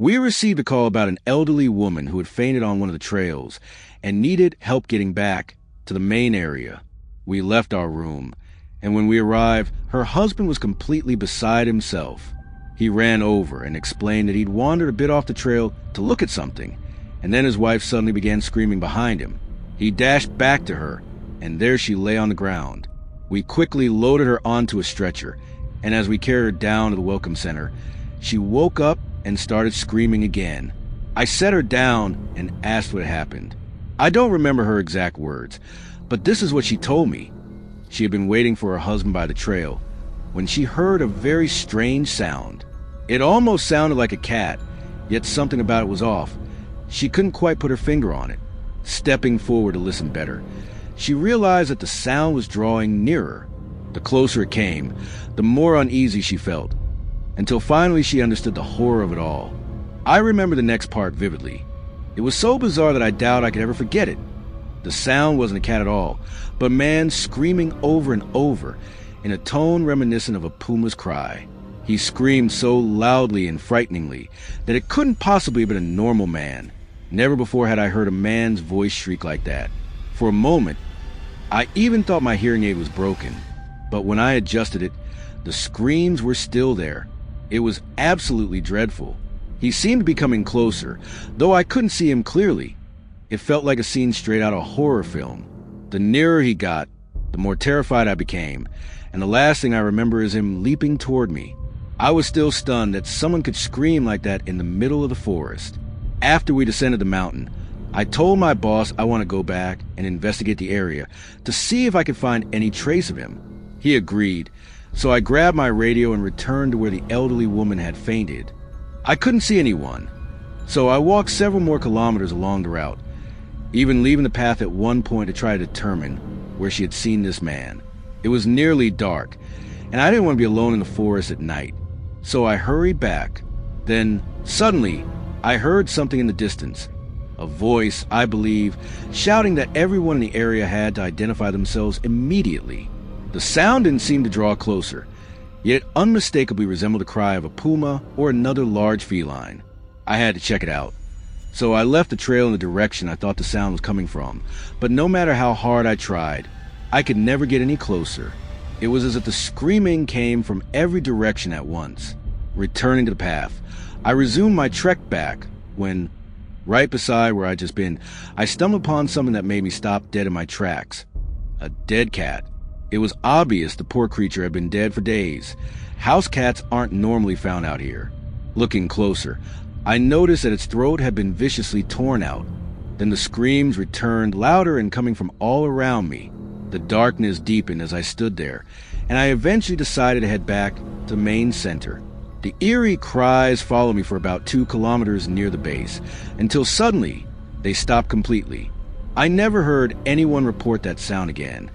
We received a call about an elderly woman who had fainted on one of the trails and needed help getting back to the main area. We left our room, and when we arrived, her husband was completely beside himself. He ran over and explained that he'd wandered a bit off the trail to look at something, and then his wife suddenly began screaming behind him. He dashed back to her, and there she lay on the ground. We quickly loaded her onto a stretcher, and as we carried her down to the welcome center, she woke up and started screaming again. I set her down and asked what had happened. I don't remember her exact words, but this is what she told me. She had been waiting for her husband by the trail when she heard a very strange sound. It almost sounded like a cat, yet something about it was off. She couldn't quite put her finger on it. Stepping forward to listen better, she realized that the sound was drawing nearer. The closer it came, the more uneasy she felt, until finally she understood the horror of it all. I remember the next part vividly. It was so bizarre that I doubt I could ever forget it. The sound wasn't a cat at all, but a man screaming over and over in a tone reminiscent of a puma's cry. He screamed so loudly and frighteningly that it couldn't possibly have been a normal man. Never before had I heard a man's voice shriek like that. For a moment, I even thought my hearing aid was broken, but when I adjusted it, the screams were still there. It was absolutely dreadful. He seemed to be coming closer, though I couldn't see him clearly. It felt like a scene straight out of a horror film. The nearer he got, the more terrified I became, and the last thing I remember is him leaping toward me. I was still stunned that someone could scream like that in the middle of the forest. After we descended the mountain, I told my boss I want to go back and investigate the area to see if I could find any trace of him. He agreed, so I grabbed my radio and returned to where the elderly woman had fainted. I couldn't see anyone, so I walked several more kilometers along the route, even leaving the path at one point to try to determine where she had seen this man. It was nearly dark, and I didn't want to be alone in the forest at night, so I hurried back. Then, suddenly, I heard something in the distance. A voice, I believe, shouting that everyone in the area had to identify themselves immediately. The sound didn't seem to draw closer, yet it unmistakably resembled the cry of a puma or another large feline. I had to check it out. So I left the trail in the direction I thought the sound was coming from, but no matter how hard I tried, I could never get any closer. It was as if the screaming came from every direction at once. Returning to the path, I resumed my trek back when, right beside where I'd just been, I stumbled upon something that made me stop dead in my tracks. A dead cat. It was obvious the poor creature had been dead for days. House cats aren't normally found out here. Looking closer, I noticed that its throat had been viciously torn out. Then the screams returned, louder and coming from all around me. The darkness deepened as I stood there, and I eventually decided to head back to Main Center. The eerie cries followed me for about 2 kilometers near the base, until suddenly they stopped completely. I never heard anyone report that sound again,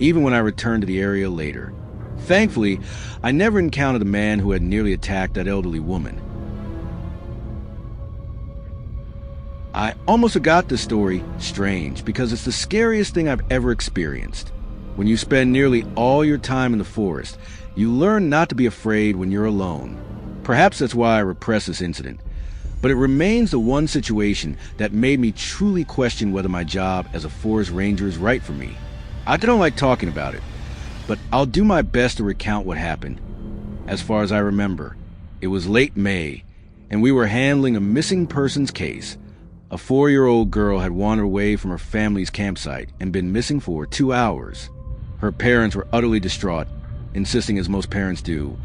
even when I returned to the area later. Thankfully, I never encountered the man who had nearly attacked that elderly woman. I almost forgot this story strange because it's the scariest thing I've ever experienced. When you spend nearly all your time in the forest, you learn not to be afraid when you're alone. Perhaps that's why I repress this incident, but it remains the one situation that made me truly question whether my job as a forest ranger is right for me. I don't like talking about it, but I'll do my best to recount what happened. As far as I remember, it was late May, and we were handling a missing persons case. A 4-year-old girl had wandered away from her family's campsite and been missing for 2 hours. Her parents were utterly distraught, insisting, as most parents do,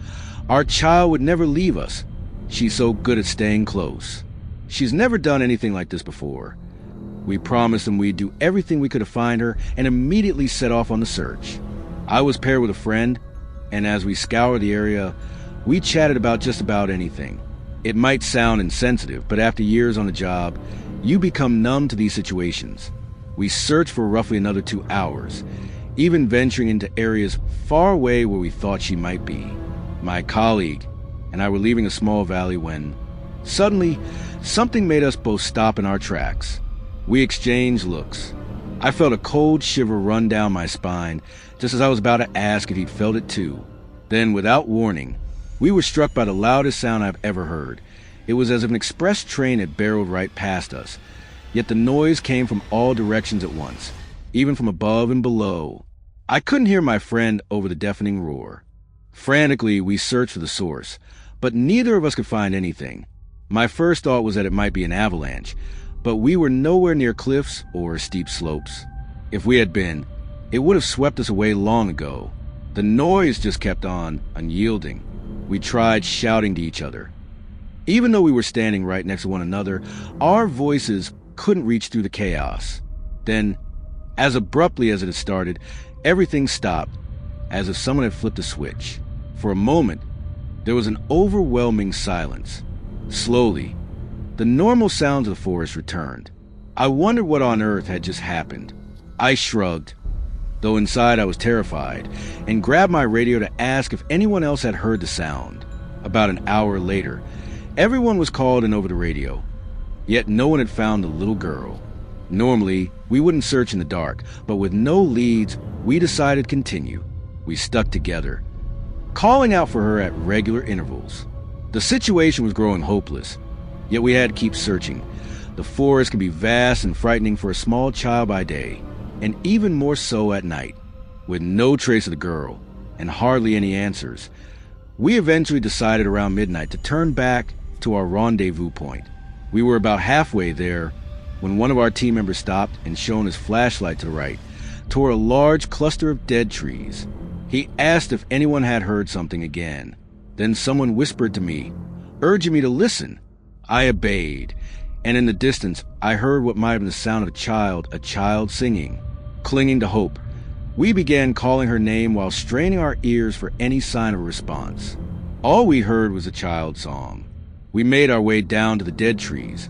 our child would never leave us. She's so good at staying close. She's never done anything like this before. We promised them we'd do everything we could to find her and immediately set off on the search. I was paired with a friend, and as we scoured the area, we chatted about just about anything. It might sound insensitive, but after years on the job, you become numb to these situations. We searched for roughly another 2 hours, even venturing into areas far away where we thought she might be. My colleague and I were leaving a small valley when, suddenly, something made us both stop in our tracks. We exchanged looks. I felt a cold shiver run down my spine, just as I was about to ask if he'd felt it too. Then, without warning, we were struck by the loudest sound I've ever heard. It was as if an express train had barreled right past us, yet the noise came from all directions at once, even from above and below. I couldn't hear my friend over the deafening roar. Frantically, we searched for the source, but neither of us could find anything. My first thought was that it might be an avalanche, but we were nowhere near cliffs or steep slopes. If we had been, it would have swept us away long ago. The noise just kept on, unyielding. We tried shouting to each other. Even though we were standing right next to one another, our voices couldn't reach through the chaos. Then, as abruptly as it had started, everything stopped, as if someone had flipped a switch. For a moment, there was an overwhelming silence. Slowly, the normal sounds of the forest returned. I wondered what on earth had just happened. I shrugged, though inside I was terrified, and grabbed my radio to ask if anyone else had heard the sound. About an hour later, everyone was called in over the radio, yet no one had found the little girl. Normally, we wouldn't search in the dark, but with no leads, we decided to continue. We stuck together, calling out for her at regular intervals. The situation was growing hopeless, yet we had to keep searching. The forest can be vast and frightening for a small child by day, and even more so at night. With no trace of the girl, and hardly any answers, we eventually decided around midnight to turn back to our rendezvous point. We were about halfway there when one of our team members stopped and shone his flashlight to the right, toward a large cluster of dead trees. He asked if anyone had heard something again. Then someone whispered to me, urging me to listen. I obeyed, and in the distance I heard what might have been the sound of a child singing. Clinging to hope, we began calling her name while straining our ears for any sign of a response. All we heard was a child's song. We made our way down to the dead trees,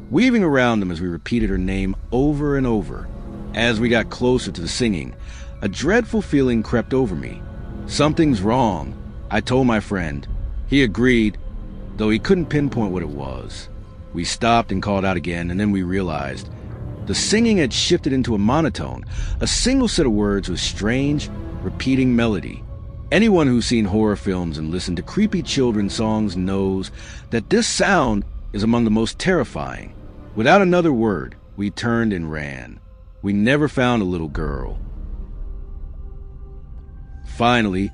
weaving around them as we repeated her name over and over. As we got closer to the singing, a dreadful feeling crept over me. Something's wrong, I told my friend. He agreed, though he couldn't pinpoint what it was. We stopped and called out again, and then we realized the singing had shifted into a monotone, a single set of words with strange, repeating melody. Anyone who's seen horror films and listened to creepy children's songs knows that this sound is among the most terrifying. Without another word, we turned and ran. We never found a little girl. Finally,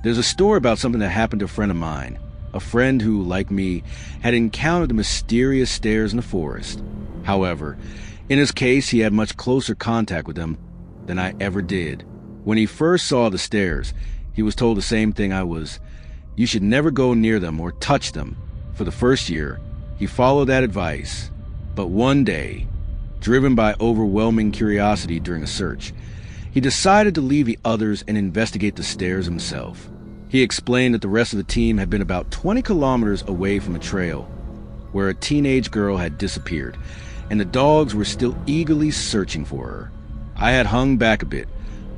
there's a story about something that happened to a friend of mine. A friend who, like me, had encountered the mysterious stairs in the forest. However, in his case, he had much closer contact with them than I ever did. When he first saw the stairs, he was told the same thing I was. You should never go near them or touch them. For the first year, he followed that advice. But one day, driven by overwhelming curiosity during a search, he decided to leave the others and investigate the stairs himself. He explained that the rest of the team had been about 20 kilometers away from a trail where a teenage girl had disappeared, and the dogs were still eagerly searching for her. I had hung back a bit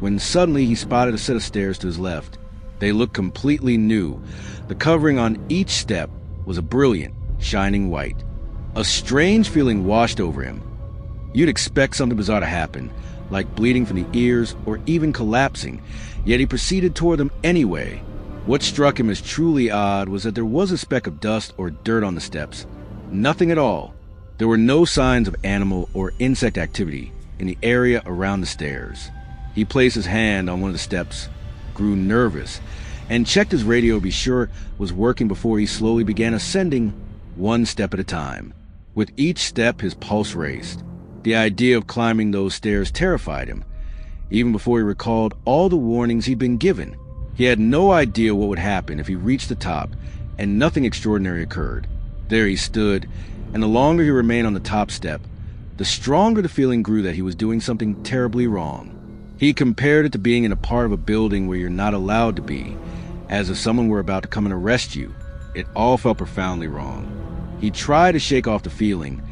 when suddenly he spotted a set of stairs to his left. They looked completely new. The covering on each step was a brilliant, shining white. A strange feeling washed over him. You'd expect something bizarre to happen, like bleeding from the ears or even collapsing, yet he proceeded toward them anyway. What struck him as truly odd was that there was a speck of dust or dirt on the steps. Nothing at all. There were no signs of animal or insect activity in the area around the stairs. He placed his hand on one of the steps, grew nervous, and checked his radio to be sure it was working before he slowly began ascending, one step at a time. With each step, his pulse raced. The idea of climbing those stairs terrified him, even before he recalled all the warnings he'd been given. He had no idea what would happen if he reached the top, and nothing extraordinary occurred. There he stood, and the longer he remained on the top step, the stronger the feeling grew that he was doing something terribly wrong. He compared it to being in a part of a building where you're not allowed to be, as if someone were about to come and arrest you. It all felt profoundly wrong. He tried to shake off the feeling,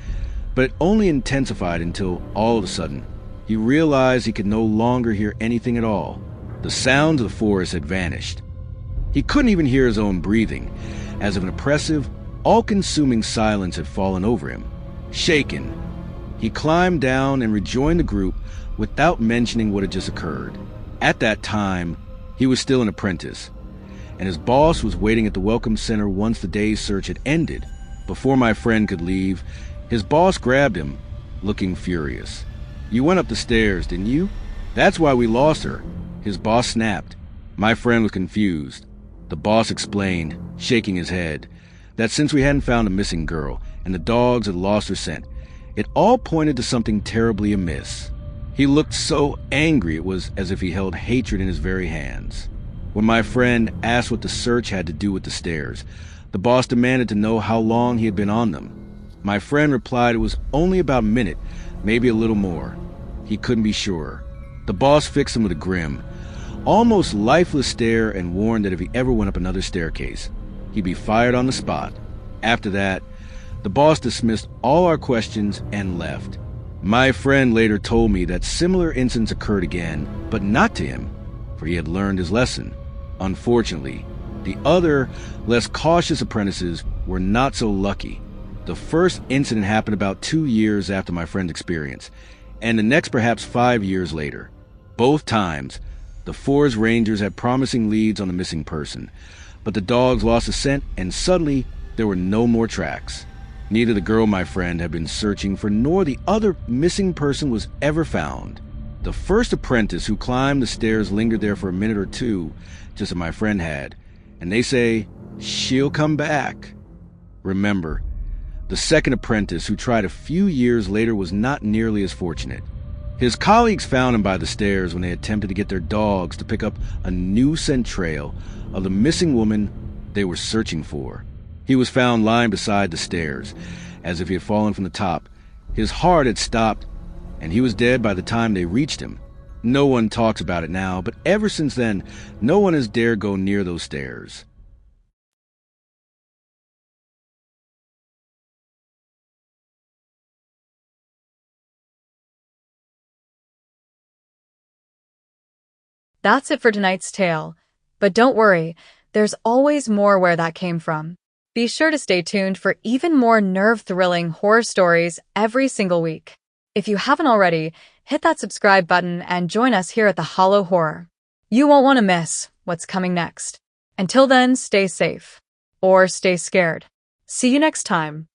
but it only intensified until, all of a sudden, he realized he could no longer hear anything at all. The sounds of the forest had vanished. He couldn't even hear his own breathing, as if an oppressive, all-consuming silence had fallen over him. Shaken, he climbed down and rejoined the group without mentioning what had just occurred. At that time, he was still an apprentice, and his boss was waiting at the welcome center once the day's search had ended. Before my friend could leave, his boss grabbed him, looking furious. "You went up the stairs, didn't you? That's why we lost her." His boss snapped. My friend was confused. The boss explained, shaking his head, that since we hadn't found a missing girl and the dogs had lost her scent, it all pointed to something terribly amiss. He looked so angry it was as if he held hatred in his very hands. When my friend asked what the search had to do with the stairs, the boss demanded to know how long he had been on them. My friend replied it was only about a minute, maybe a little more. He couldn't be sure. The boss fixed him with a grim, almost lifeless stare and warned that if he ever went up another staircase, he'd be fired on the spot. After that, the boss dismissed all our questions and left. My friend later told me that similar incidents occurred again, but not to him, for he had learned his lesson. Unfortunately, the other, less cautious apprentices were not so lucky. The first incident happened about 2 years after my friend's experience, and the next perhaps 5 years later. Both times, the forest rangers had promising leads on the missing person, but the dogs lost the scent and suddenly there were no more tracks. Neither the girl my friend had been searching for nor the other missing person was ever found. The first apprentice who climbed the stairs lingered there for a minute or two, just as my friend had, and they say, she'll come back. Remember, the second apprentice who tried a few years later was not nearly as fortunate. His colleagues found him by the stairs when they attempted to get their dogs to pick up a new scent trail of the missing woman they were searching for. He was found lying beside the stairs, as if he had fallen from the top. His heart had stopped, and he was dead by the time they reached him. No one talks about it now, but ever since then, no one has dared go near those stairs. That's it for tonight's tale. But don't worry, there's always more where that came from. Be sure to stay tuned for even more nerve-thrilling horror stories every single week. If you haven't already, hit that subscribe button and join us here at the Hollow Horror. You won't want to miss what's coming next. Until then, stay safe. Or stay scared. See you next time.